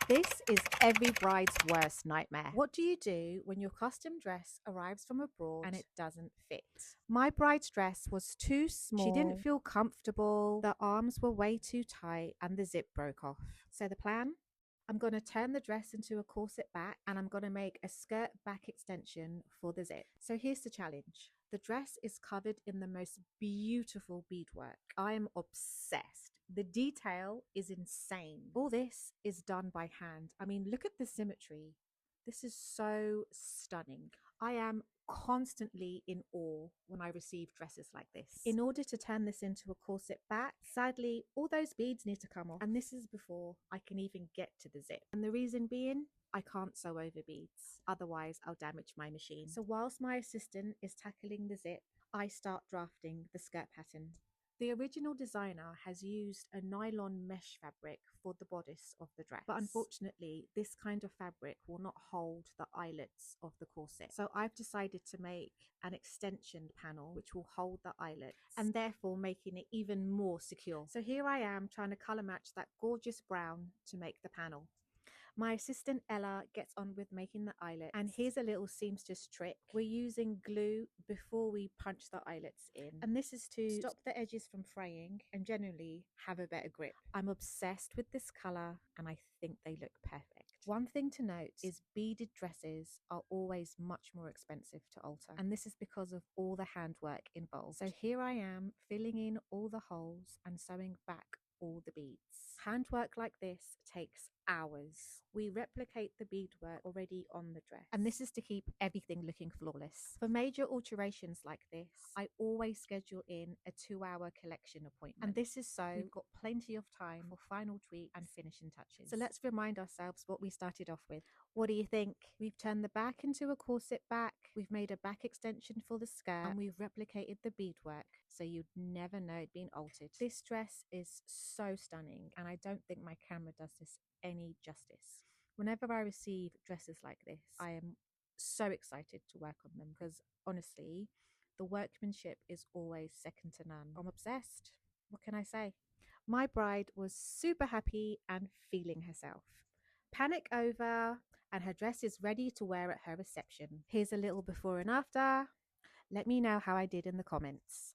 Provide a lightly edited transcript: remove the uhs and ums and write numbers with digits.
This is every bride's worst nightmare. What do you do when your custom dress arrives from abroad and it doesn't fit? My bride's dress was too small. She didn't feel comfortable. The arms were way too tight and the zip broke off. So the plan? I'm going to turn the dress into a corset back and I'm going to make a skirt back extension for the zip. So here's the challenge. The dress is covered in the most beautiful beadwork. I am obsessed. The detail is insane. All this is done by hand. I mean, look at the symmetry. This is so stunning. I am constantly in awe when I receive dresses like this. In order to turn this into a corset back, sadly, all those beads need to come off. And this is before I can even get to the zip. And the reason being, I can't sew over beads. Otherwise, I'll damage my machine. So whilst my assistant is tackling the zip, I start drafting the skirt pattern. The original designer has used a nylon mesh fabric for the bodice of the dress, but unfortunately this kind of fabric will not hold the eyelets of the corset. So I've decided to make an extension panel which will hold the eyelets and therefore making it even more secure. So here I am trying to colour match that gorgeous brown to make the panel. My assistant Ella gets on with making the eyelets, and here's a little seamstress trick. We're using glue before we punch the eyelets in, and this is to stop the edges from fraying and generally have a better grip. I'm obsessed with this colour and I think they look perfect. One thing to note is beaded dresses are always much more expensive to alter, and this is because of all the handwork involved. So here I am filling in all the holes and sewing back all the beads. Handwork like this takes hours. We replicate the beadwork already on the dress, and this is to keep everything looking flawless. For major alterations like this, I always schedule in a 2-hour collection appointment, and this is so we've got plenty of time for final tweaks and finishing touches. So let's remind ourselves what we started off with. What do you think? We've turned the back into a corset back, we've made a back extension for the skirt, and we've replicated the beadwork so you'd never know it'd been altered. This dress is so stunning, and I don't think my camera does this any justice. Whenever I receive dresses like this, I am so excited to work on them because honestly, the workmanship is always second to none. I'm obsessed. What can I say? My bride was super happy and feeling herself. Panic over, and her dress is ready to wear at her reception. Here's a little before and after. Let me know how I did in the comments.